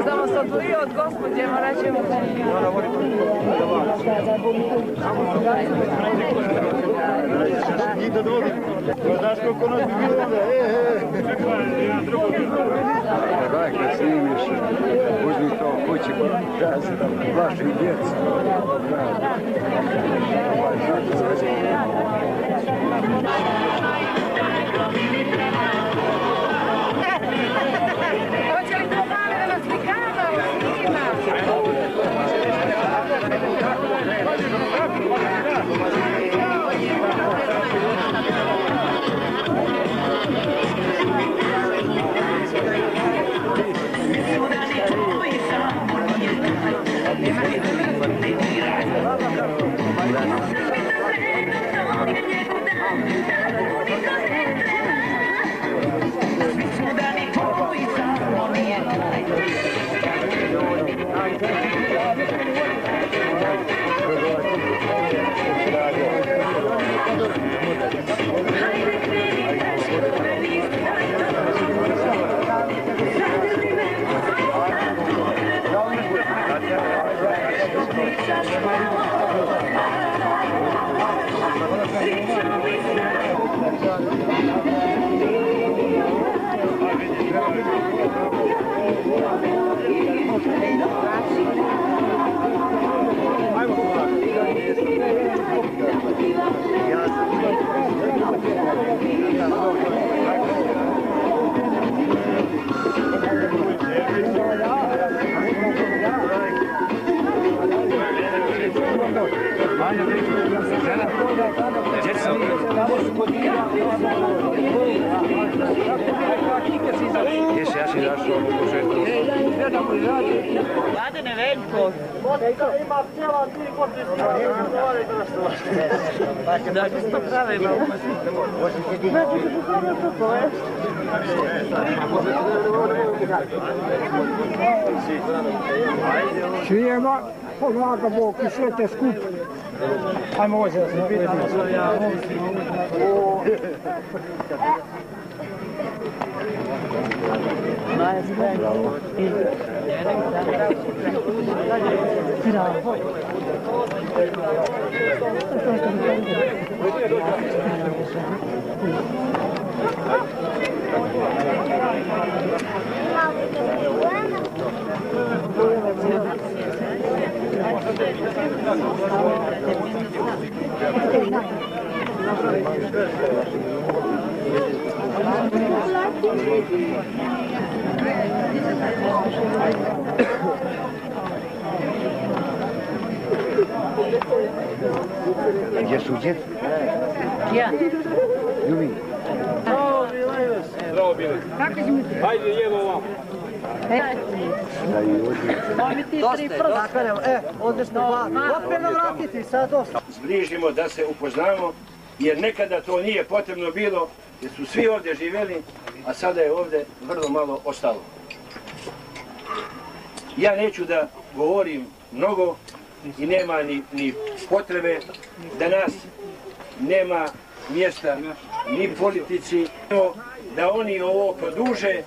Samo se odvojio od gospođe, morat ćemo... Znaš koliko nas bi bilo onda? Daj, kad snimiš, uzmi to. hoćemo vaši djeci. Hoće li to mali da nas slikamo s njima? Mladene Veljko. Ima cijela 3 potpisnika. Da, što to pravimo? Čujemo, pomaga Bog i sve te skup. Ajmo ovdje da se vidimo. Gdje su djeci? Ja. Ljubi. Zdravo bili. Hajde, jemo vam. Da i ovdje. Zbližimo, da se upoznamo, jer nekada to nije potrebno bilo, jer su svi ovdje živjeli, a sada je ovdje vrlo malo ostalo. Ja neću da govorim mnogo i nema ni potrebe da nas nema mjesta ni politici, da oni ovo produže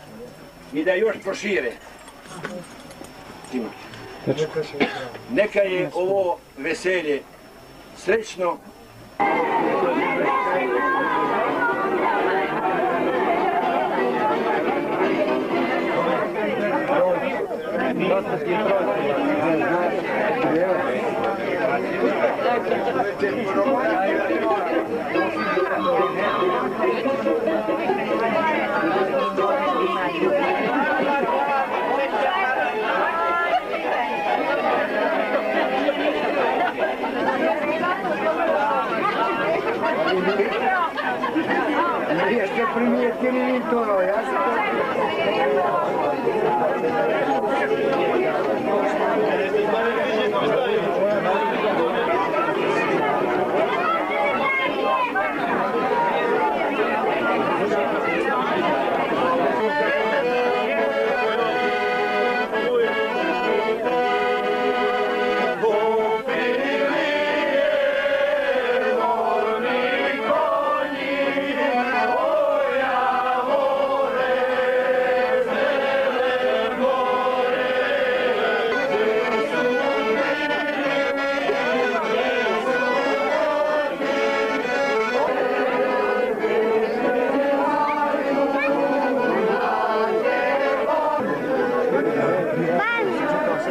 i da još prošire. Neka je ovo veselje srećno. Jeste primijetili vi to, ja sam Moga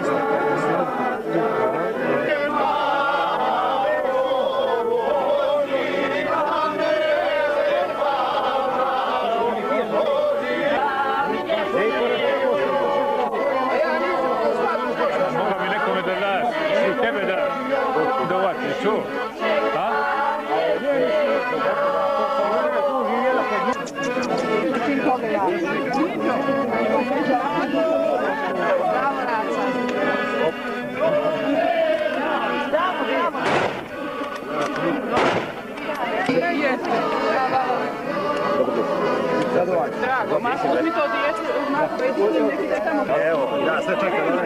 mi nekome da daš, i tebe da uvatiš, čuo? A? Drago, Marko, mi to djece, Evo, ja sad čekam.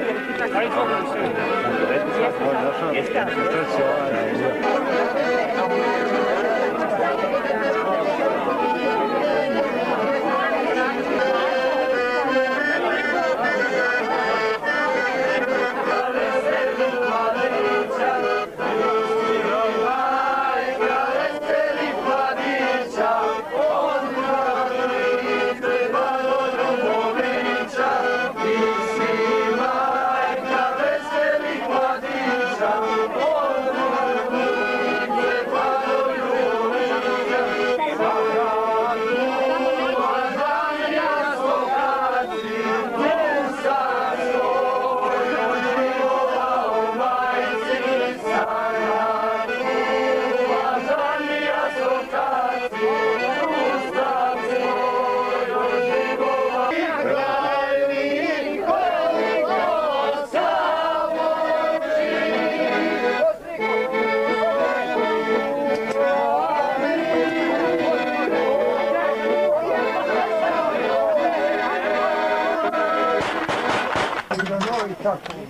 Ajde, pogledaj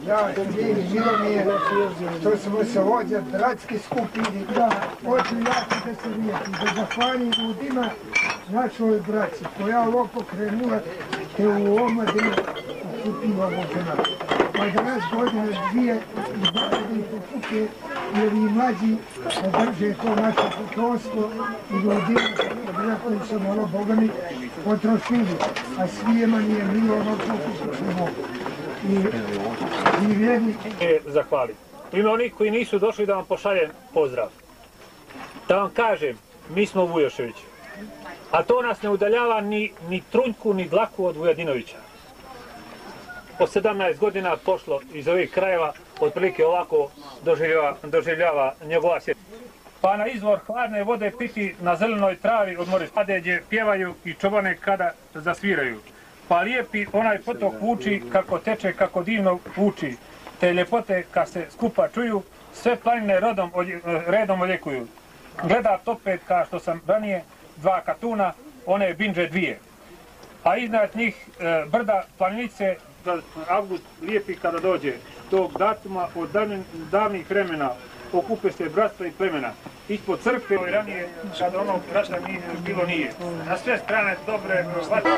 Ja, Srđini, Milomije, što smo se ovdje bratski skupili, hoću jako da se vidjeti, da zahvalim ljudima našoj braći, koja je ovo pokrenula, te u omladinu okupila ovog žena. Pa danas godine dvije izgledaju pokuke, jer i mlađi drže to naše potomstvo i ljudima koji su malo bogami potrošili, a svijema nije milo ono koliko su mogu. Zahvalim. U ime onih koji nisu došli da vam pošaljem pozdrav. Da vam kažem, mi smo Vujošević. A to nas ne udaljava ni trunjku, ni dlaku od Vujadinovića. Po 17 godina pošlo iz ovih krajeva, otprilike ovako doživljava njegova sjetnica. Pa na izvor hladne vode piti na zelenoj travi od mora padeđe, pjevaju i čobane kada zasviraju. Pa lijepi onaj potok vuči, kako teče, kako divno vuči. Te ljepote kad se skupa čuju, sve planine redom oljekuju. Gledat opet, kao što sam ranije, dva katuna, one binđe dvije. A iznad njih brda planinice, avgust lijepi kada dođe. Tog datuma od davnih vremena okupe se bratstva i plemena. Ispod crkve i ranije, kada onog rata bilo nije. Na sve strane dobre vatre.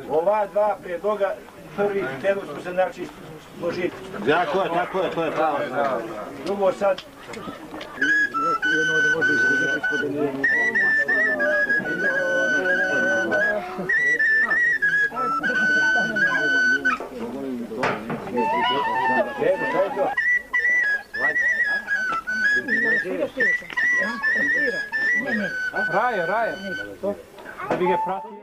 Ova dva predloga, prvi predlog smo se znači složiti. Tako je, to je pravo. Drugo sad, Raje, da bi ga pratio.